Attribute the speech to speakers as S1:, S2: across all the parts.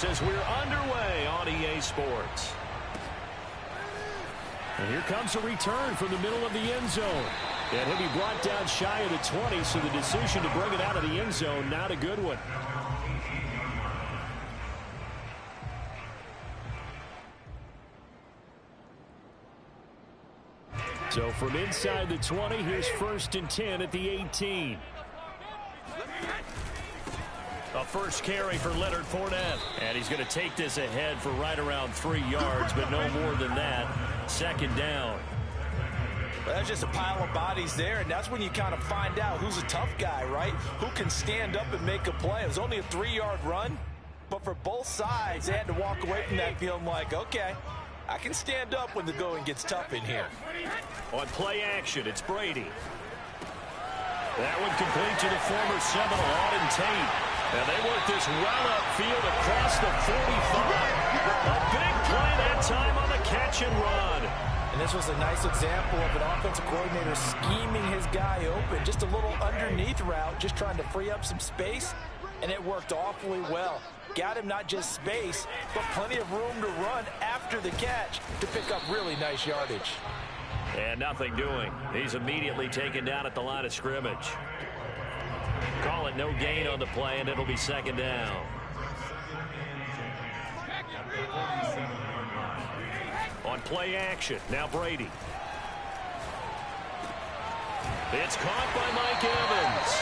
S1: this as we're underway on EA Sports.
S2: And here comes a return from the middle of the end zone. And he'll be brought down shy of the 20, so the decision to bring it out of the end zone, not a good one. So from inside the 20, here's 1st and 10 at the 18.
S1: A first carry for Leonard Fournette. And he's going to take this ahead for right around 3 yards, but no more than that. 2nd down.
S3: Well, that's just a pile of bodies there, and that's when you kind of find out who's a tough guy, right? Who can stand up and make a play. It was only a 3-yard run, but for both sides, they had to walk away from that feeling like, okay, I can stand up when the going gets tough in here.
S1: On play action, it's Brady. That one complete to the former Seminole, Auden Tate. And they work this well upfield across the 45. A big play that time on the catch and run.
S3: And this was a nice example of an offensive coordinator scheming his guy open. Just a little underneath route, just trying to free up some space, and it worked awfully well. Got him not just space, but plenty of room to run after the catch to pick up really nice yardage.
S1: And nothing doing. He's immediately taken down at the line of scrimmage. Call it no gain on the play, and it'll be 2nd down. On play action, now Brady. It's caught by Mike Evans.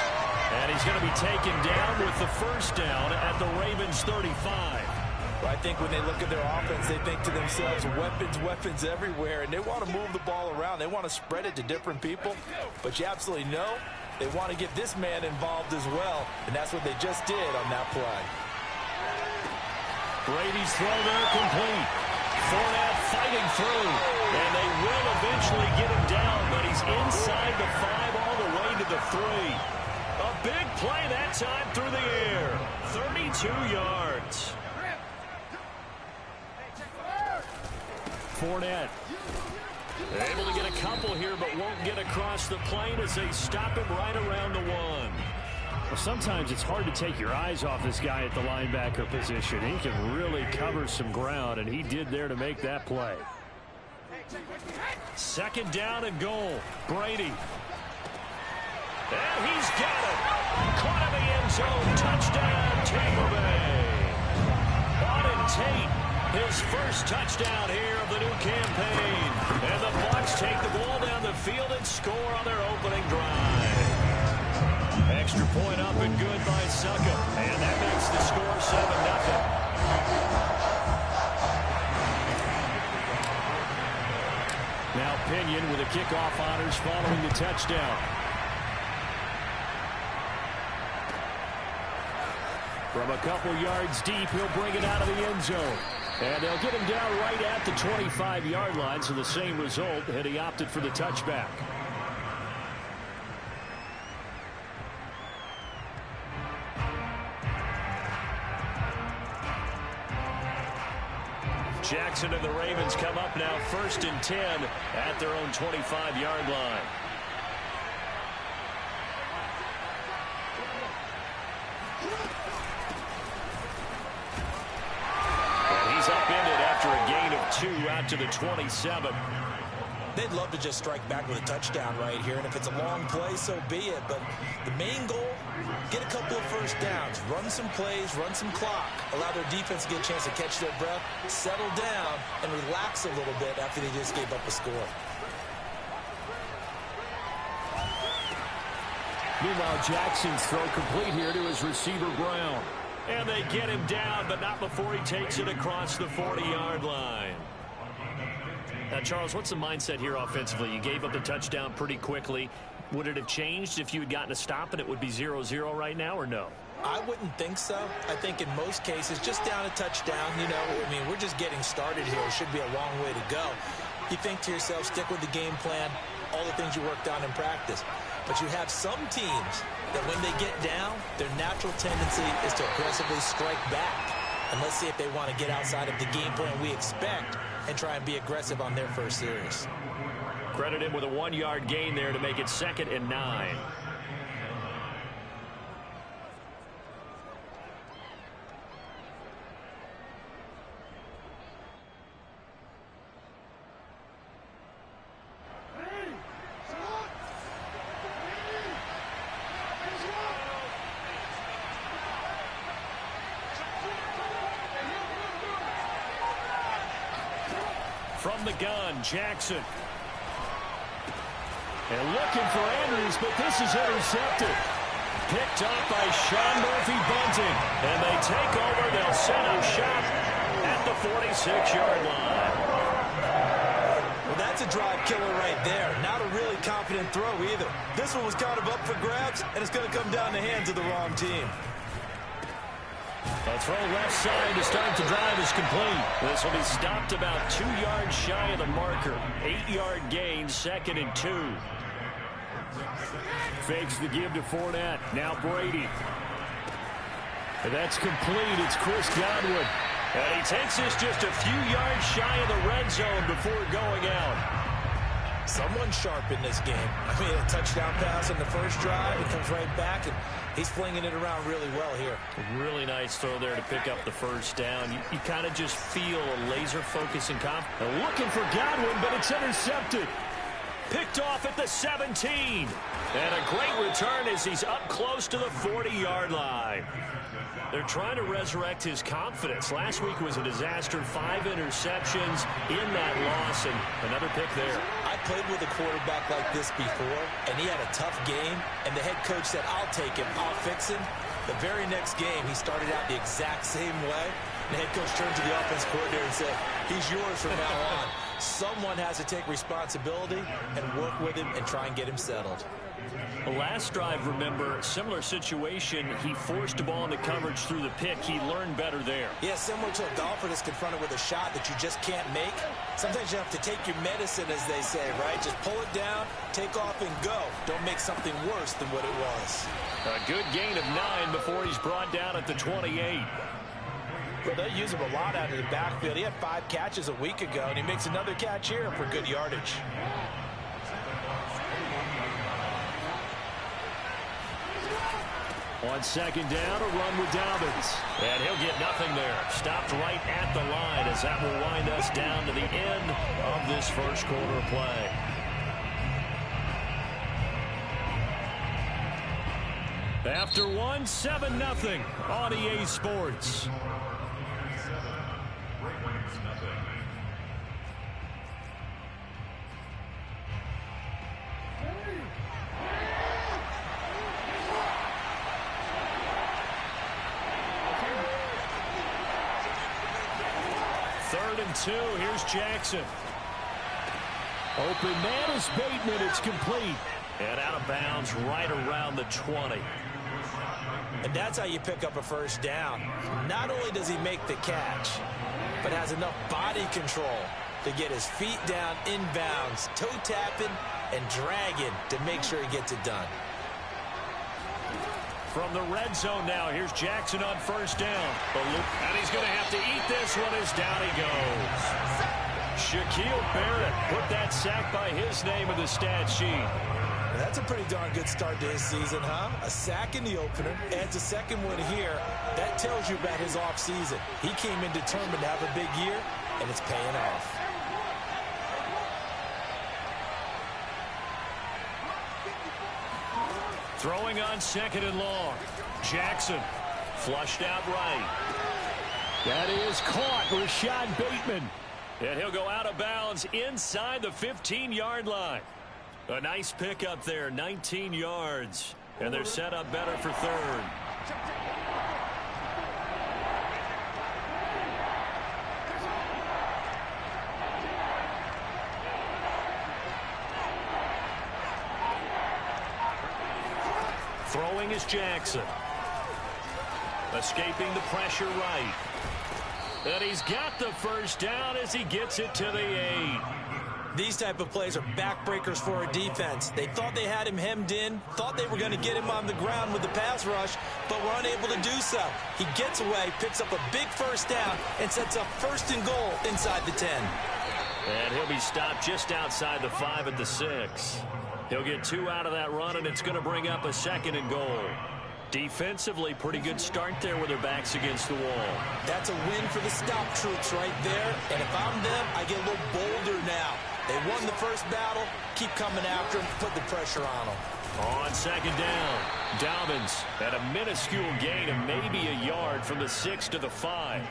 S1: And he's going to be taken down with the 1st down at the Ravens 35.
S3: Well, I think when they look at their offense, they think to themselves, weapons, weapons everywhere, and they want to move the ball around. They want to spread it to different people, but you absolutely know they want to get this man involved as well, and that's what they just did on that play.
S1: Brady's throw there complete. Fournette fighting through, and they will eventually get him down, but he's inside the 5 all the way to the 3. A big play that time through the air. 32 yards.
S2: Fournette able to get a couple here, but won't get across the plane as they stop him right around the 1. Well, sometimes it's hard to take your eyes off this guy at the linebacker position. He can really cover some ground, and he did there to make that play.
S1: 2nd down and goal. Brady. And he's got it. Caught in the end zone. Touchdown, Tampa Bay. Auden Tate, his first touchdown here of the new campaign. And the Bucs take the ball down the field and score on their opening drive. Extra point up and good by Succa. And that makes the score 7-0.
S2: Now Pinion with the kickoff honors following the touchdown. From a couple yards deep, he'll bring it out of the end zone. And they'll get him down right at the 25-yard line, so the same result, and he opted for the touchback.
S1: Jackson and the Ravens come up now 1st and 10 at their own 25-yard line. And he's upended after a gain of 2 out to the 27.
S3: They'd love to just strike back with a touchdown right here, and if it's a long play, so be it. But the main goal, get a couple of 1st downs, run some plays, run some clock, allow their defense to get a chance to catch their breath, settle down, and relax a little bit after they just gave up a score.
S2: Meanwhile, Jackson's throw complete here to his receiver, Brown.
S1: And they get him down, but not before he takes it across the 40-yard line. Now, Charles, what's the mindset here offensively? You gave up the touchdown pretty quickly. Would it have changed if you had gotten a stop and it would be 0-0 right now, or no?
S3: I wouldn't think so. I think in most cases, just down a touchdown, you know, I mean, we're just getting started here. It should be a long way to go. You think to yourself, stick with the game plan, all the things you worked on in practice. But you have some teams that when they get down, their natural tendency is to aggressively strike back. And let's see if they want to get outside of the game plan we expect and try and be aggressive on their first series.
S1: Credit him with a 1-yard gain there to make it 2nd and 9.
S2: From the gun, Jackson. And looking for Andrews, but this is intercepted. Picked up by Sean Murphy-Bunting. And they take over. They'll set up shop at the 46-yard line.
S3: Well, that's a drive killer right there. Not a really confident throw either. This one was kind of up for grabs, and it's going to come down the hands of the wrong team.
S2: A throw left side to start the drive is complete. This will be stopped about 2 yards shy of the marker. 8-yard gain, 2nd and 2. Fakes the give to Fournette. Now Brady. And that's complete. It's Chris Godwin. And he takes this just a few yards shy of the red zone before going out.
S3: Someone sharp in this game. I mean, a touchdown pass on the first drive. It comes right back, and he's flinging it around really well here.
S2: Really nice throw there to pick up the first down. You kind of just feel a laser focus and confidence. Looking for Godwin, but it's intercepted. Picked off at the 17. And a great return as he's up close to the 40-yard line. They're trying to resurrect his confidence. Last week was a disaster. 5 interceptions in that loss, and another pick there.
S3: I played with a quarterback like this before, and he had a tough game, and the head coach said, I'll take him, I'll fix him. The very next game, he started out the exact same way. And the head coach turned to the offense coordinator and said, he's yours from now on. Someone has to take responsibility and work with him and try and get him settled.
S2: The last drive, remember, similar situation. He forced the ball into coverage through the pick. He learned better there.
S3: Yeah, similar to a golfer that's confronted with a shot that you just can't make. Sometimes you have to take your medicine, as they say, right? Just pull it down, take off, and go. Don't make something worse than what it was.
S2: A good gain of 9 before he's brought down at the 28.
S3: Well, they use him a lot out of the backfield. He had 5 catches a week ago, and he makes another catch here for good yardage.
S2: On second down, a run with Dobbins. And he'll get nothing there. Stopped right at the line as that will wind us down to the end of this first quarter of play. After one, 7-0 on EA Sports. Third and 2. Here's Jackson. Open man is Bateman. It's complete. And out of bounds right around the 20.
S3: And that's how you pick up a first down. Not only does he make the catch, but has enough body control to get his feet down inbounds, toe tapping and dragging to make sure he gets it done.
S2: From the red zone now, here's Jackson on first down. And he's going to have to eat this one as down he goes. Shaquille Barrett put that sack by his name in the stat sheet.
S3: That's a pretty darn good start to his season, huh? A sack in the opener, adds a second one here. That tells you about his offseason. He came in determined to have a big year, and it's paying off.
S2: Throwing on second and long. Jackson flushed out right. That is caught. Rashad Bateman. And he'll go out of bounds inside the 15-yard line. A nice pickup there, 19 yards. And they're set up better for third. Throwing is Jackson. Escaping the pressure right. And he's got the first down as he gets it to the 8.
S3: These type of plays are backbreakers for a defense. They thought they had him hemmed in, thought they were going to get him on the ground with the pass rush, but were unable to do so. He gets away, picks up a big first down, and sets up first and goal inside the 10.
S2: And he'll be stopped just outside the 5 at the 6. He'll get 2 out of that run, and it's going to bring up a second and goal. Defensively, pretty good start there with their backs against the wall. That's a win for the stop troops right there. And if I'm them, I get a little bolder now. They won the first battle. Keep coming after them. Put the pressure on them. On second down. Dobbins at a minuscule gain of maybe a yard from the 6 to the 5.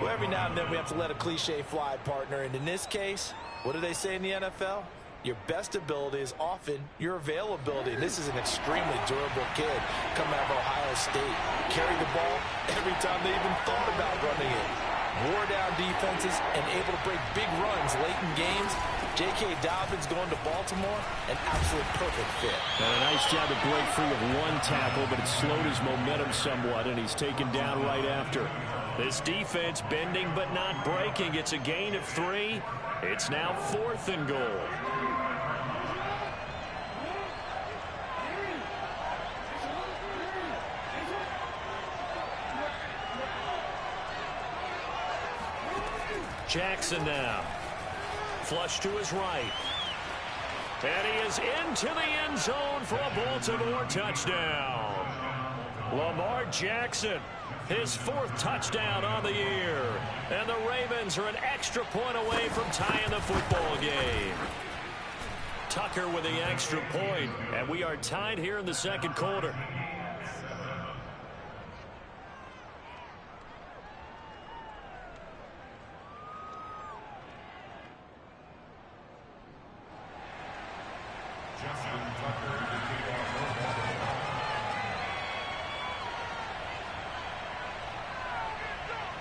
S3: Well, every now and then we have to let a cliche fly, partner. And in this case, what do they say in the NFL? Your best ability is often your availability. This is an extremely durable kid coming out of Ohio State. Carried the ball every time they even thought about running it. Wore down defenses and able to break big runs late in games. J.K. Dobbins going to Baltimore, an absolute perfect fit.
S2: And a nice job to break free of one tackle, but it slowed his momentum somewhat, and he's taken down right after. This defense bending but not breaking. It's a gain of 3. It's now 4th and goal. Jackson now. Flush to his right. And he is into the end zone for a Baltimore touchdown. Lamar Jackson, his 4th touchdown on the year. And the Ravens are an extra point away from tying the football game. Tucker with the extra point, and we are tied here in the second quarter.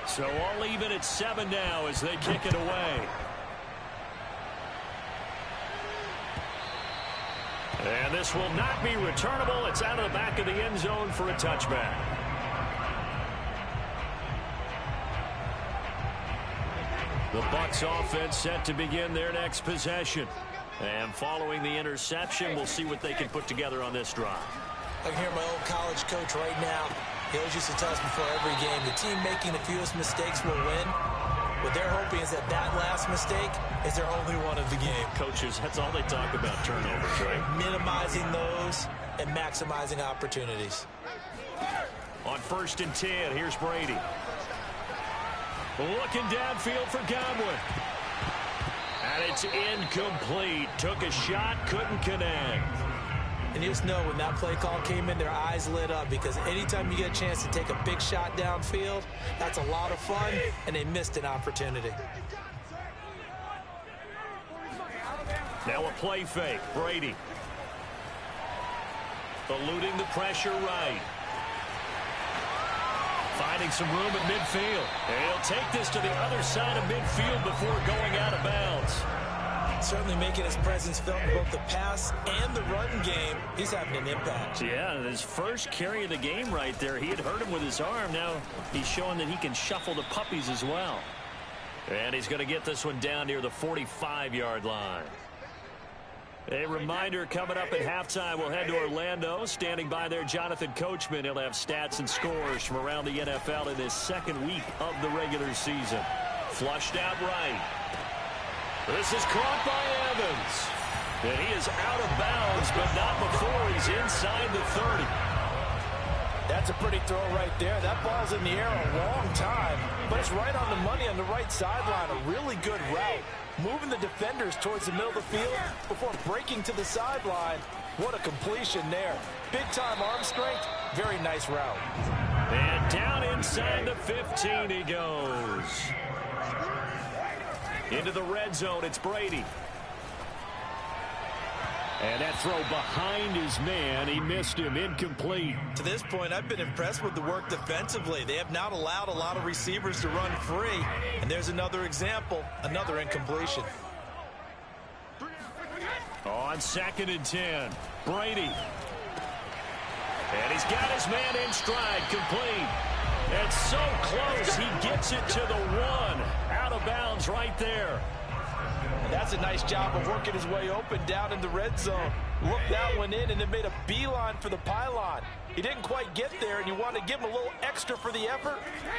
S2: So all even at 7 now as they kick it away. And this will not be returnable. It's out of the back of the end zone for a touchback. The Bucs offense set to begin their next possession. And following the interception, we'll see what they can put together on this drive.
S3: I can hear my old college coach right now. He always used to tell us before every game, the team making the fewest mistakes will win. What they're hoping is that that last mistake is their only one of the game.
S2: Coaches, that's all they talk about, turnovers, right?
S3: Minimizing those and maximizing opportunities.
S2: On 1st and 10, here's Brady. Looking downfield for Godwin. And it's incomplete. Took a shot, couldn't connect.
S3: And you just know when that play call came in, their eyes lit up, because anytime you get a chance to take a big shot downfield, that's a lot of fun, and they missed an opportunity.
S2: Now a play fake. Brady. Eluding the pressure right. Finding some room at midfield. And he'll take this to the other side of midfield before going out of bounds.
S3: Certainly making his presence felt in both the pass and the run game. He's having an impact.
S2: Yeah, his first carry of the game right there. He had hurt him with his arm. Now he's showing that he can shuffle the puppies as well. And he's going to get this one down near the 45-yard line. A reminder, coming up at halftime, we'll head to Orlando. Standing by there, Jonathan Coachman. He'll have stats and scores from around the NFL in this second week of the regular season. Flushed out right. This is caught by Evans. And he is out of bounds, but not before he's inside the 30.
S3: That's a pretty throw right there. That ball's in the air a long time, but it's right on the money on the right sideline. A really good route. Moving the defenders towards the middle of the field before breaking to the sideline. What a completion there. Big-time arm strength. Very nice route.
S2: And down inside the 15 he goes. Into the red zone, it's Brady. And that throw behind his man, he missed him, incomplete.
S3: To this point, I've been impressed with the work defensively. They have not allowed a lot of receivers to run free. And there's another example, another incompletion.
S2: On 2nd and 10, Brady. And he's got his man in stride, complete. And so close, he gets it to the 1. Out of bounds right there.
S3: And that's a nice job of working his way open down in the red zone. Looked that one in and then made a beeline for the pylon. He didn't quite get there, and you want to give him a little extra for the effort.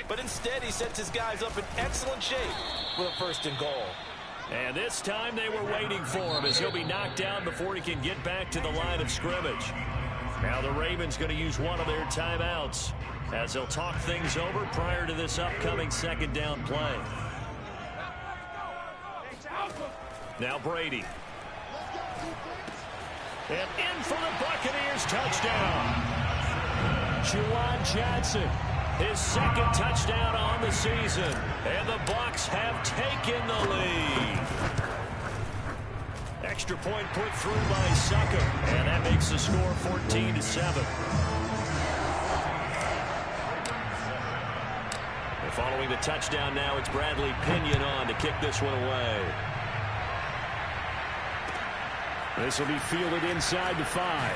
S3: But instead, he sets his guys up in excellent shape with a 1st and goal.
S2: And this time they were waiting for him as he'll be knocked down before he can get back to the line of scrimmage. Now the Ravens going to use one of their timeouts as they'll talk things over prior to this upcoming 2nd down play. Now Brady. And in for the Buccaneers touchdown. Juwan Johnson, his second touchdown on the season. And the Bucs have taken the lead. Extra point put through by Sucker. And that makes the score 14-7. And following the touchdown now, it's Bradley Pinion on to kick this one away. This will be fielded inside the 5.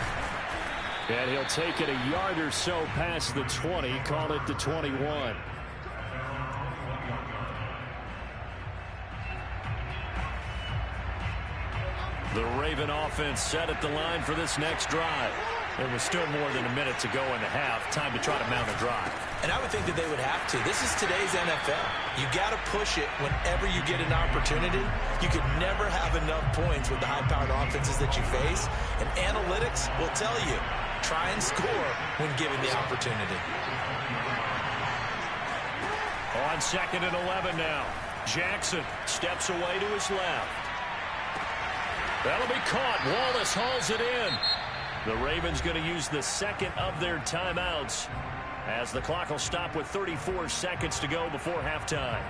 S2: And he'll take it a yard or so past the 20, call it the 21. The Raven offense set at the line for this next drive. There was still more than a minute to go in the half. Time to try to mount a drive.
S3: And I would think that they would have to. This is today's NFL. You got to push it whenever you get an opportunity. You could never have enough points with the high-powered offenses that you face. And analytics will tell you, try and score when given the opportunity.
S2: On 2nd and 11 now. Jackson steps away to his left. That'll be caught. Wallace hauls it in. The Ravens going to use the second of their timeouts as the clock will stop with 34 seconds to go before halftime.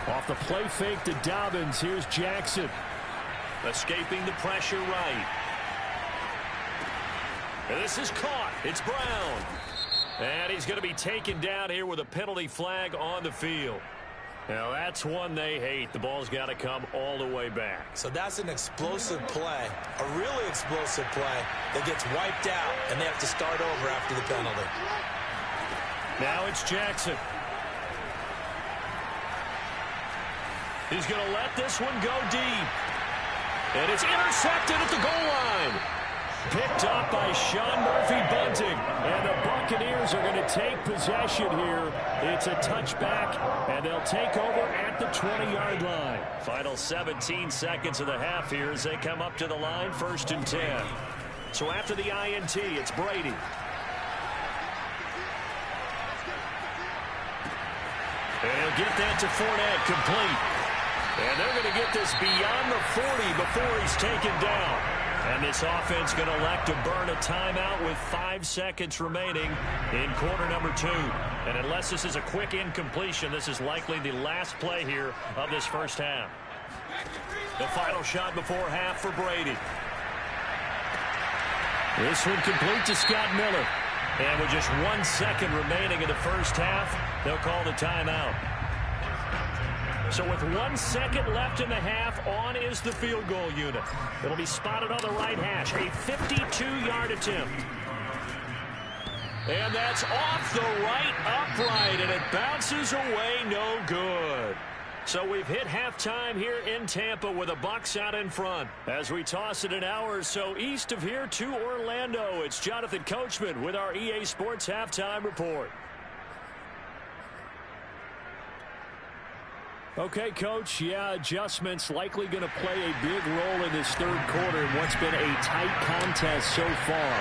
S2: Off the play fake to Dobbins. Here's Jackson. Escaping the pressure right. And this is caught. It's Brown. And he's going to be taken down here with a penalty flag on the field. Now that's one they hate. The ball's got to come all the way back.
S3: So that's an explosive play, a really explosive play that gets wiped out, and they have to start over after the penalty.
S2: Now it's Jackson. He's going to let this one go deep. And it's intercepted at the goal line. Picked up by Sean Murphy-Bunting. And the Buccaneers are going to take possession here. It's a touchback, and they'll take over at the 20-yard line. Final 17 seconds of the half here as they come up to the line, 1st and 10. So after the INT, it's Brady. And he'll get that to Fournette, complete. And they're going to get this beyond the 40 before he's taken down. And this offense going to elect to burn a timeout with 5 seconds remaining in quarter number 2. And unless this is a quick incompletion, this is likely the last play here of this first half. The final shot before half for Brady. This one complete to Scott Miller. And with just 1 second remaining in the first half, they'll call the timeout. So with 1 second left in the half, on is the field goal unit. It'll be spotted on the right hash. A 52-yard attempt. And that's off the right upright, and it bounces away no good. So we've hit halftime here in Tampa with the Bucs out in front. As we toss it an hour or so east of here to Orlando, it's Jonathan Coachman with our EA Sports Halftime Report. Okay, Coach, adjustments likely going to play a big role in this third quarter in what's been a tight contest so far.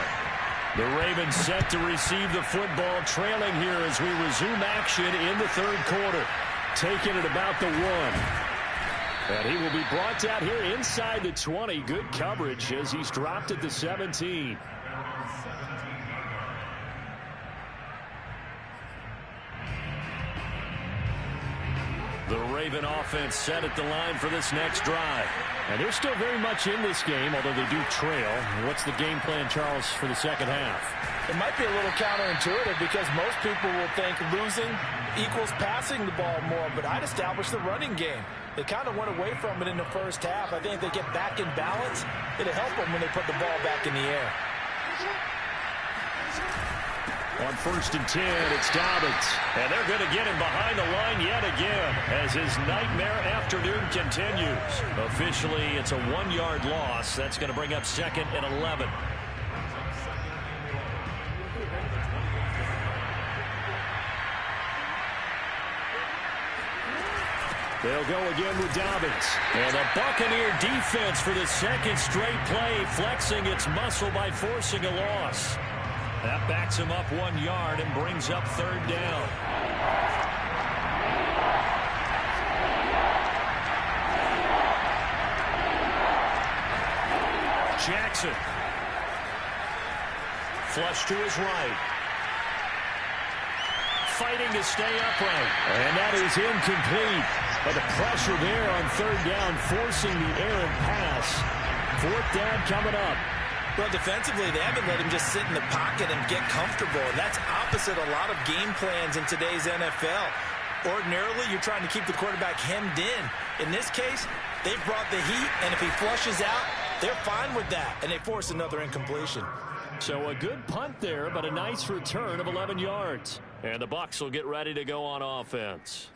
S2: The Ravens set to receive the football, trailing here as we resume action in the third quarter. Taking it about the 1. And he will be brought down here inside the 20. Good coverage as he's dropped at the 17. The Raven offense set at the line for this next drive. And they're still very much in this game, although they do trail. What's the game plan, Charles, for the second half?
S4: It might be a little counterintuitive because most people will think losing equals passing the ball more, but I'd establish the running game. They kind of went away from it in the first half. I think if they get back in balance, it'll help them when they put the ball back in the air.
S2: On 1st and 10, it's Dobbins. And they're going to get him behind the line yet again as his nightmare afternoon continues. Officially, it's a 1-yard loss. That's going to bring up 2nd and 11. They'll go again with Dobbins. And the Buccaneer defense for the second straight play, flexing its muscle by forcing a loss. That backs him up 1 yard and brings up 3rd down. Jackson. Flush to his right. Fighting to stay upright. And that is incomplete. But the pressure there on 3rd down, forcing the errant pass. 4th down coming up.
S3: Well, defensively, they haven't let him just sit in the pocket and get comfortable. And that's opposite a lot of game plans in today's NFL. Ordinarily, you're trying to keep the quarterback hemmed in. In this case, they've brought the heat, and if he flushes out, they're fine with that, and they force another incompletion.
S2: So a good punt there, but a nice return of 11 yards. And the Bucs will get ready to go on offense.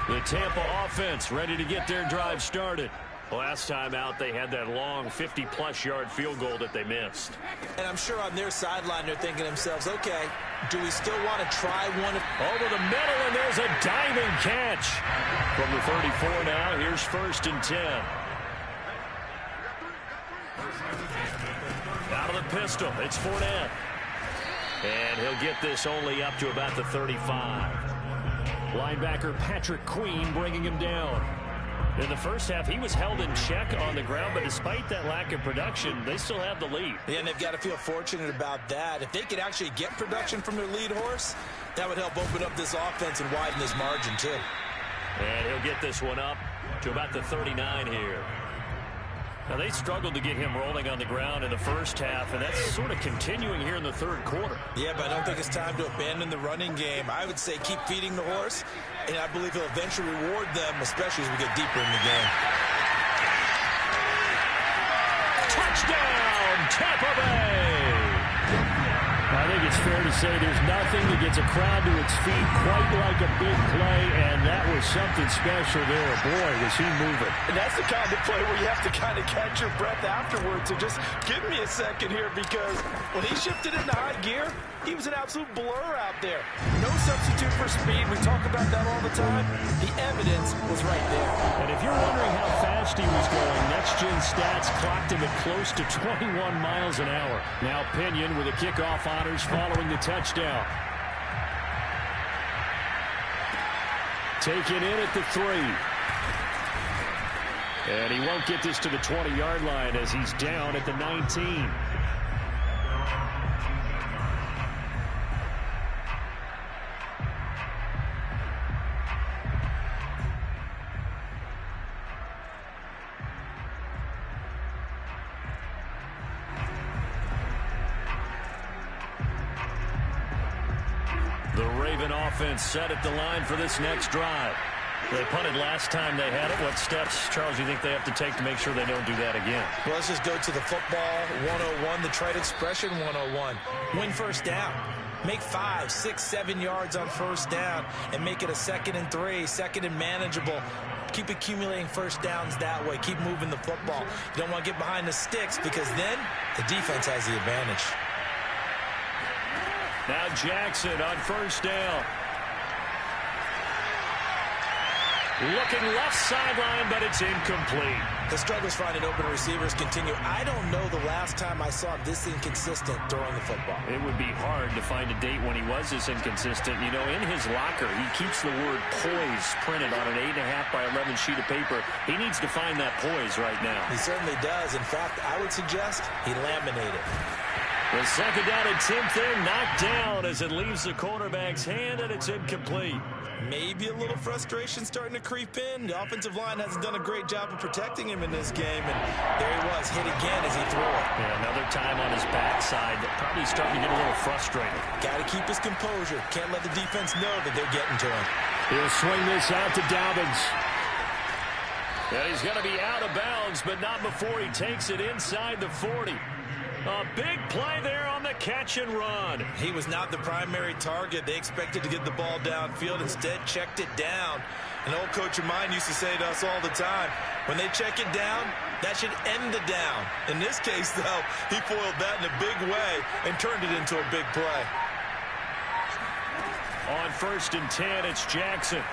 S2: The Tampa offense ready to get their drive started. Last time out, they had that long 50-plus yard field goal that they missed.
S3: And I'm sure on their sideline, they're thinking to themselves, okay, do we still want to try one?
S2: Over the middle, and there's a diving catch. From the 34 now, here's 1st and 10. Out of the pistol, it's Fournette. And he'll get this only up to about the 35. Linebacker Patrick Queen bringing him down. In the first half, he was held in check on the ground, but despite that lack of production, they still have the lead.
S3: Yeah, and they've got to feel fortunate about that. If they could actually get production from their lead horse, that would help open up this offense and widen this margin, too.
S2: And he'll get this one up to about the 39 here. Now, they struggled to get him rolling on the ground in the first half, and that's sort of continuing here in the 3rd quarter.
S3: Yeah, but I don't think it's time to abandon the running game. I would say keep feeding the horse, and I believe he'll eventually reward them, especially as we get deeper in the game.
S2: Touchdown, Tampa Bay! I think it's fair to say there's nothing that gets a crowd to its feet quite like a big play, and that was something special there. Boy, was he moving.
S4: And that's the kind of play where you have to kind of catch your breath afterwards. So just give me a second here, because when he shifted into high gear, he was an absolute blur out there. No substitute for speed. We talk about that all the time. The evidence was right there.
S2: And if you're wondering how fast he was going, next-gen stats clocked him at close to 21 miles an hour. Now Pinion with a kickoff honors following the touchdown. Taken in at the 3. And he won't get this to the 20-yard line as he's down at the 19. Offense set at the line for this next drive. They punted last time they had it. What steps, Charles, do you think they have to take to make sure they don't do that again?
S3: Well, let's just go to the football 101, the trade expression 101. Win 1st down. Make 5, 6, 7 yards on 1st down and make it a 2nd and 3, 2nd and manageable. Keep accumulating 1st downs that way. Keep moving the football. You don't want to get behind the sticks, because then the defense has the advantage.
S2: Now Jackson on 1st down. Looking left sideline, but it's incomplete.
S3: The struggles finding open receivers continue. I don't know the last time I saw this inconsistent throwing the football.
S2: It would be hard to find a date when he was this inconsistent. You know, in his locker, he keeps the word poise printed on an 8.5 by 11 sheet of paper. He needs to find that poise right now.
S3: He certainly does. In fact, I would suggest he laminate it.
S2: The 2nd down attempt there, knocked down as it leaves the quarterback's hand, and it's incomplete.
S3: Maybe a little frustration starting to creep in. The offensive line hasn't done a great job of protecting him in this game, and there he was, hit again as he threw it.
S2: Yeah, another time on his backside, probably starting to get a little frustrated.
S3: Got to keep his composure. Can't let the defense know that they're getting to him.
S2: He'll swing this out to Dobbins. And he's going to be out of bounds, but not before he takes it inside the 40. A big play there on the catch and run.
S3: He was not the primary target. They expected to get the ball downfield. Instead, checked it down. An old coach of mine used to say to us all the time, when they check it down, that should end the down. In this case, though, he foiled that in a big way and turned it into a big play.
S2: On 1st and 10, it's Jackson.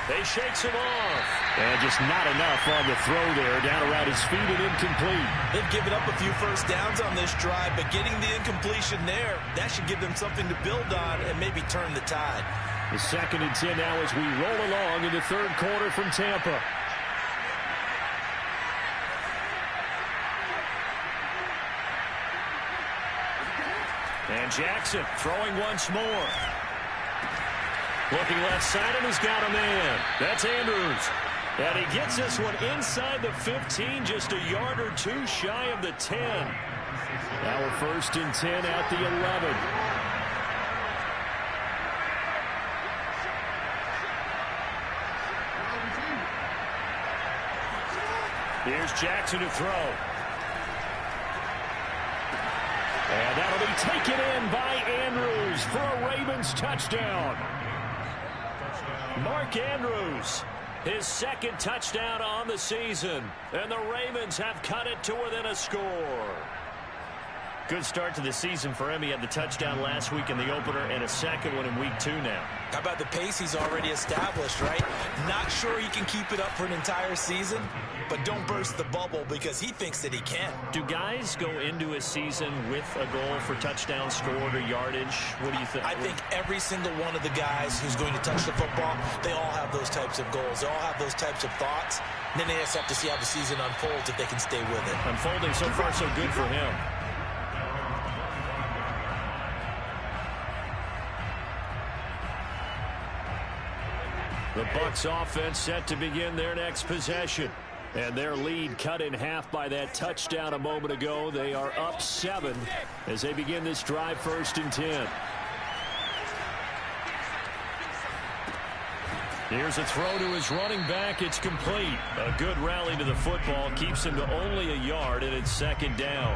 S2: They shakes him off. And just not enough on the throw there. Down around his feet and incomplete.
S3: They've given up a few first downs on this drive, but getting the incompletion there, that should give them something to build on and maybe turn the tide.
S2: The 2nd and 10 now as we roll along in the 3rd quarter from Tampa. And Jackson throwing once more. Looking left side, and he's got a man. That's Andrews. And he gets this one inside the 15, just a yard or two shy of the 10. Now we're 1st and 10 at the 11. Here's Jackson to throw. And that'll be taken in by Andrews for a Ravens touchdown. Mark Andrews, his 2nd touchdown on the season. And the Ravens have cut it to within a score. Good start to the season for him. He had the touchdown last week in the opener and a 2nd one in week 2 now.
S3: How about the pace he's already established, right? Not sure he can keep it up for an entire season, but don't burst the bubble because he thinks that he can.
S2: Do guys go into a season with a goal for touchdown scored or yardage? What do you think?
S3: I think every single one of the guys who's going to touch the football, they all have those types of goals. They all have those types of thoughts. And then they just have to see how the season unfolds if they can stay with it.
S2: Unfolding so far so good for him. The Bucs offense set to begin their next possession. And their lead cut in half by that touchdown a moment ago. They are up 7 as they begin this drive 1st and 10. Here's a throw to his running back. It's complete. A good rally to the football. Keeps him to only a yard, and it's 2nd down.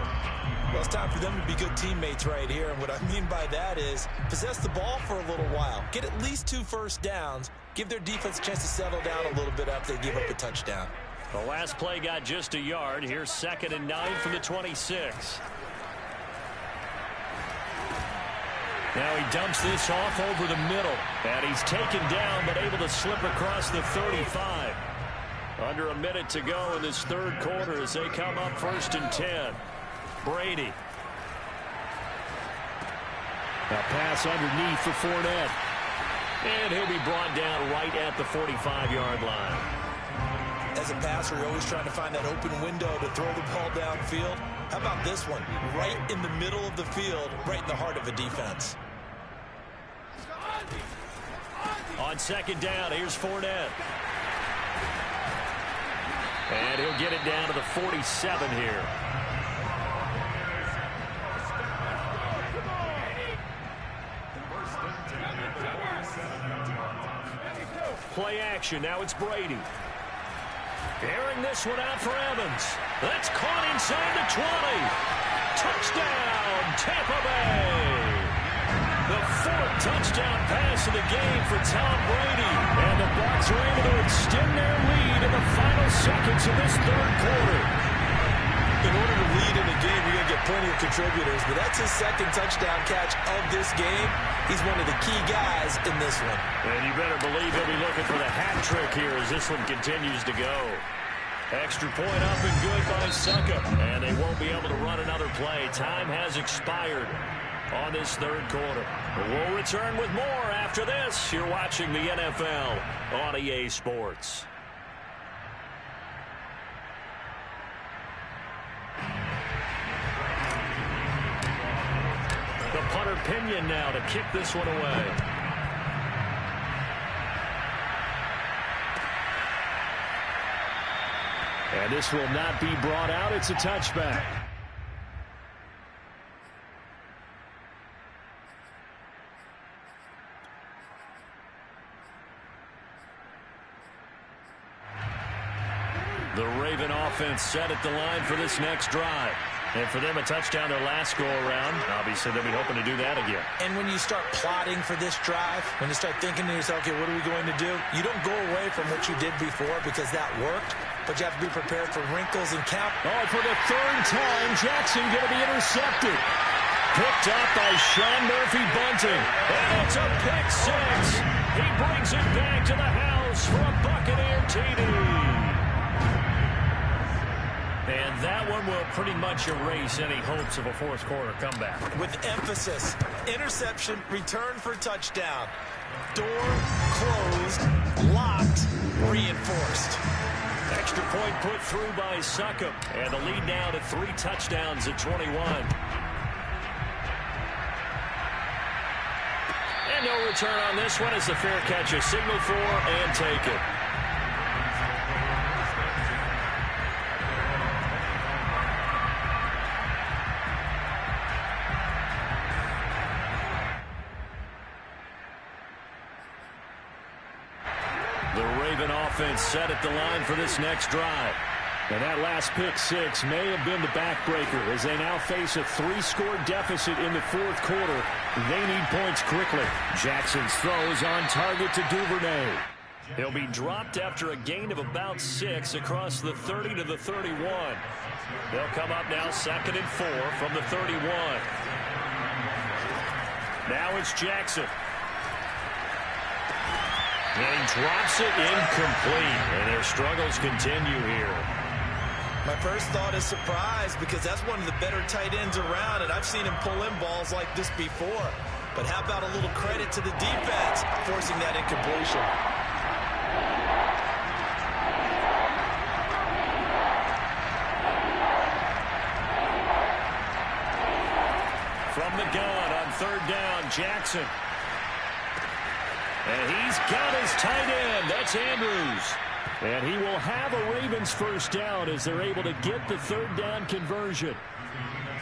S3: Well, it's time for them to be good teammates right here. And what I mean by that is possess the ball for a little while. Get at least 2 first downs. Give their defense a chance to settle down a little bit after they give up a touchdown.
S2: The last play got just a yard. Here's 2nd and 9 from the 26. Now he dumps this off over the middle. And he's taken down but able to slip across the 35. Under a minute to go in this 3rd quarter as they come up 1st and 10. Brady. A pass underneath for Fournette. And he'll be brought down right at the 45-yard line.
S3: As a passer, you're always trying to find that open window to throw the ball downfield. How about this one? Right in the middle of the field, right in the heart of a defense.
S2: On 2nd down, here's Fournette. And he'll get it down to the 47 here. Play action. Now it's Brady. Airing this one out for Evans. That's caught inside the 20. Touchdown, Tampa Bay. The 4th touchdown pass of the game for Tom Brady. And the Bucs are able to extend their lead in the final seconds of this 3rd quarter.
S3: In order to lead in a game, you're going to get plenty of contributors, but that's his 2nd touchdown catch of this game. He's one of the key guys in this one.
S2: And you better believe he'll be looking for the hat trick here as this one continues to go. Extra point up and good by Succa. And they won't be able to run another play. Time has expired on this 3rd quarter. We'll return with more after this. You're watching the NFL on EA Sports. The punter Pinion now to kick this one away. And this will not be brought out. It's a touchback. The Raven offense set at the line for this next drive. And for them, a touchdown their last go-around. Obviously, they'll be hoping to do that again.
S3: And when you start plotting for this drive, when you start thinking to yourself, okay, what are we going to do? You don't go away from what you did before because that worked, but you have to be prepared for wrinkles and count.
S2: Oh, for the 3rd time, Jackson going to be intercepted. picked up by Sean Murphy-Bunting.
S1: And it's a pick six. He brings it back to the house for a Buccaneer TD.
S2: And that one will pretty much erase any hopes of a fourth quarter comeback.
S3: With emphasis, interception, return for touchdown. Door closed, locked, reinforced.
S1: Extra point put through by Succop. And the lead now to 3 touchdowns at 21. And no return on this one as the fair catch is signaled for and taken. The Raven offense set at the line for this next drive.
S2: And that last pick six may have been the backbreaker as they now face a 3-score deficit in the fourth quarter. They need points quickly. Jackson's throw is on target to Duvernay.
S1: He'll be dropped after a gain of about 6 across the 30 to the 31. They'll come up now 2nd and 4 from the 31. Now it's Jackson. And he drops it incomplete. And their struggles continue here.
S3: My first thought is surprise because that's one of the better tight ends around, and I've seen him pull in balls like this before. But how about a little credit to the defense forcing that incompletion?
S1: From the gun on 3rd down, Jackson. And he's got his tight end. That's Andrews.
S2: And he will have a Ravens first down as they're able to get the 3rd down conversion.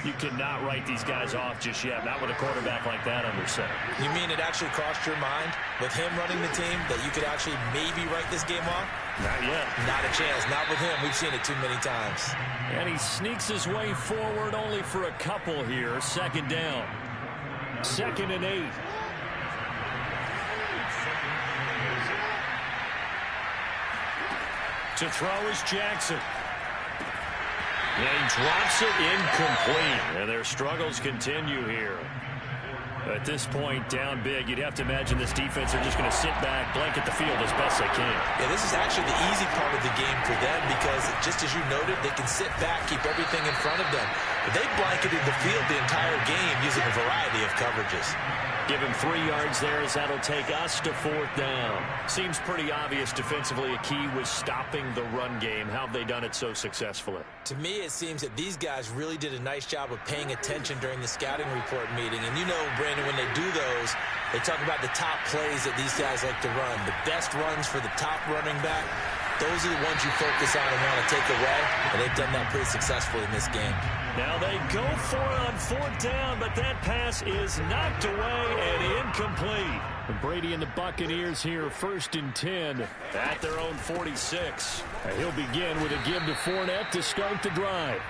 S1: You cannot write these guys off just yet, not with a quarterback like that under center.
S3: You mean it actually crossed your mind with him running the team that you could actually maybe write this game off?
S1: Not yet.
S3: Not a chance. Not with him. We've seen it too many times.
S1: And he sneaks his way forward only for a couple here. 2nd down. 2nd and 8. To throw is Jackson. And he drops it incomplete. And their struggles continue here. At this point, down big, you'd have to imagine this defense are just going to sit back, blanket the field as best they can.
S3: Yeah, this is actually the easy part of the game for them because, just as you noted, they can sit back, keep everything in front of them. But they blanketed the field the entire game using a variety of coverages.
S1: Give him 3 yards there as that'll take us to 4th down. Seems pretty obvious defensively a key was stopping the run game. How have they done it so successfully?
S3: To me, it seems that these guys really did a nice job of paying attention during the scouting report meeting. And you know, Brandon, when they do those, they talk about the top plays that these guys like to run. The best runs for the top running back. Those are the ones you focus on and want to take away. And they've done that pretty successfully in this game.
S1: Now they go for it on 4th down, but that pass is knocked away and incomplete.
S2: Brady and the Buccaneers here 1st and 10
S1: at their own 46.
S2: He'll begin with a give to Fournette to start the drive.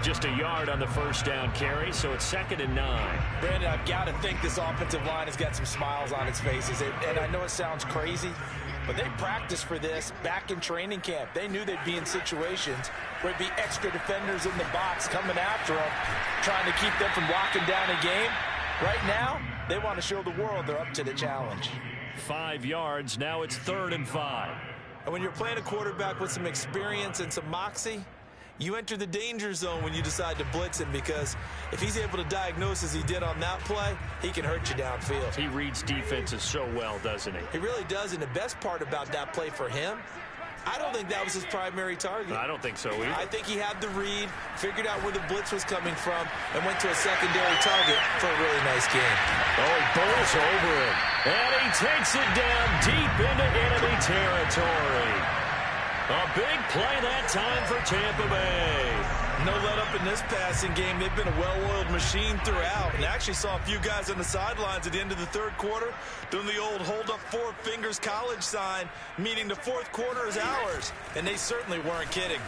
S1: Just a yard on the 1st down carry, so it's 2nd and 9.
S4: Brandon, I've got to think this offensive line has got some smiles on its faces. And I know it sounds crazy, but they practiced for this back in training camp. They knew they'd be in situations where it'd be extra defenders in the box coming after them, trying to keep them from locking down a game. Right now, they want to show the world they're up to the challenge.
S1: 5 yards, now it's 3rd and 5.
S3: And when you're playing a quarterback with some experience and some moxie, you enter the danger zone when you decide to blitz him because if he's able to diagnose as he did on that play, he can hurt you downfield.
S1: He reads defenses so well, doesn't he?
S3: He really does, and the best part about that play for him, I don't think that was his primary target.
S1: I don't think so either.
S3: I think he had the read, figured out where the blitz was coming from, and went to a secondary target for a really nice game.
S1: Oh, he bowls over it. And he takes it down deep into enemy territory. A big play that time for Tampa Bay.
S3: No let up in this passing game. They've been a well-oiled machine throughout. And actually saw a few guys on the sidelines at the end of the 3rd quarter doing the old hold up 4 fingers college sign, meaning the 4th quarter is ours. And they certainly weren't kidding.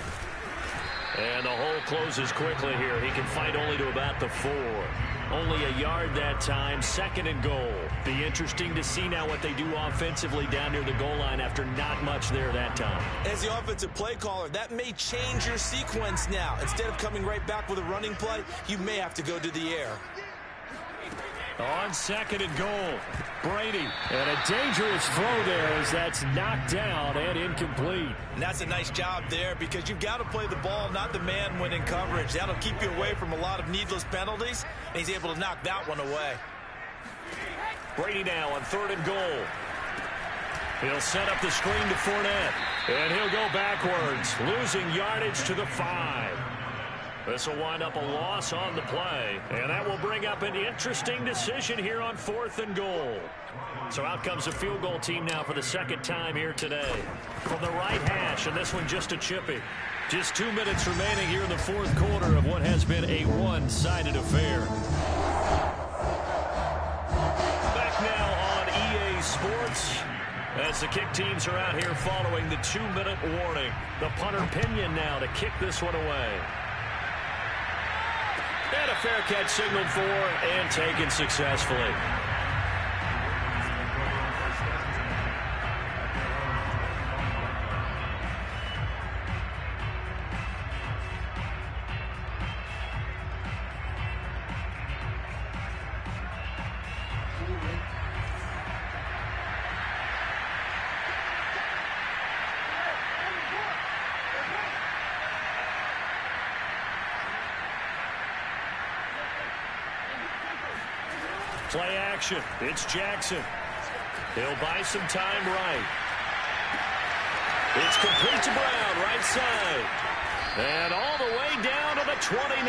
S1: And the hole closes quickly here. He can fight only to about the 4.
S2: Only a yard that time, 2nd and goal. Be interesting to see now what they do offensively down near the goal line after not much there that time.
S3: As the offensive play caller, that may change your sequence now. Instead of coming right back with a running play, you may have to go to the air.
S2: On 2nd and goal, Brady. And a dangerous throw there as that's knocked down and incomplete.
S3: And that's a nice job there because you've got to play the ball, not the man when in coverage. That'll keep you away from a lot of needless penalties, and he's able to knock that one away.
S2: Brady now on 3rd and goal. He'll set up the screen to Fournette. And he'll go backwards, losing yardage to the 5. This will wind up a loss on the play, and that will bring up an interesting decision here on 4th and goal. So out comes the field goal team now for the 2nd time here today. From the right hash, and this one just a chippy. Just 2 minutes remaining here in the 4th quarter of what has been a one-sided affair. Back now on EA Sports as the kick teams are out here following the 2-minute warning. The punter Pinion now to kick this one away. And a fair catch signaled for and taken successfully. Play action. It's Jackson. He'll buy some time right. It's complete to Brown, right side. And all the way down to the 29.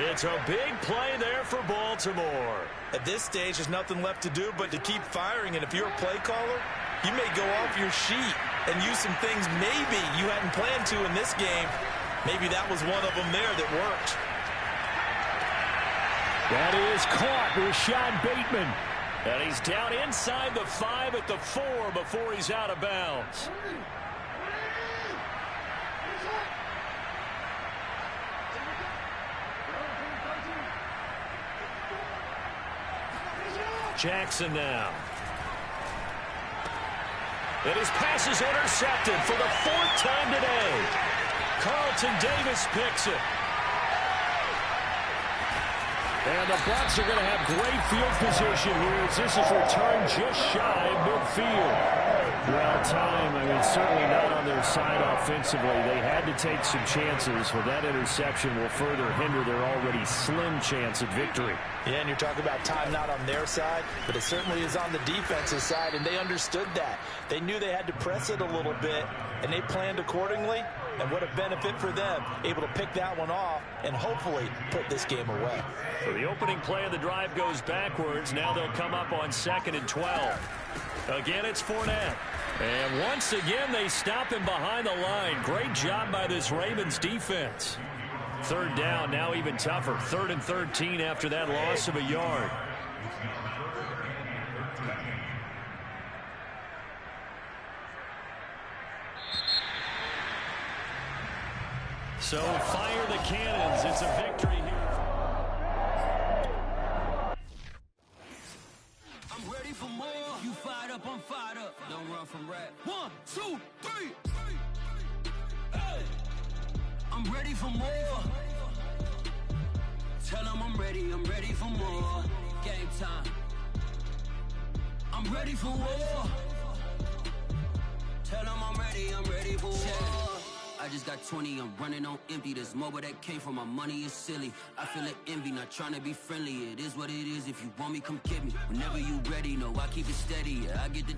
S2: It's a big play there for Baltimore.
S3: At this stage, there's nothing left to do but to keep firing. And if you're a play caller, you may go off your sheet and use some things maybe you hadn't planned to in this game. Maybe that was one of them there that worked.
S2: That is caught, Rashad Bateman. And he's down inside the 5 at the 4 before he's out of bounds. Jackson now. And his pass is intercepted for the 4th time today. Carlton Davis picks it. And the Bucs are going to have great field position here as this is returned just shy of midfield. Well, time, certainly not on their side offensively. They had to take some chances, but that interception will further hinder their already slim chance at victory.
S4: Yeah, and you're talking about time not on their side, but it certainly is on the defensive side, and they understood that. They knew they had to press it a little bit, and they planned accordingly. And what a benefit for them, able to pick that one off and hopefully put this game away.
S2: So the opening play of the drive goes backwards. Now they'll come up on 2nd and 12. Again, it's Fournette. And once again, they stop him behind the line. Great job by this Ravens defense. 3rd down, now even tougher. 3rd and 13 after that loss of a yard. So fire the cannons. It's a victory here.
S5: I'm ready for more. You fired up, I'm fired up. Don't run from rap. 1, 2, 3. Hey. I'm ready for more. Tell them I'm ready for more. Game time. I'm ready for war. Tell them I'm ready for war. I just got 20, I'm running on empty. This mobile that came from my money is silly. I feel it envy, not trying to be friendly. It is what it is. If you want me, come get me. Whenever you ready, no, I keep it steady. Yeah, I get the...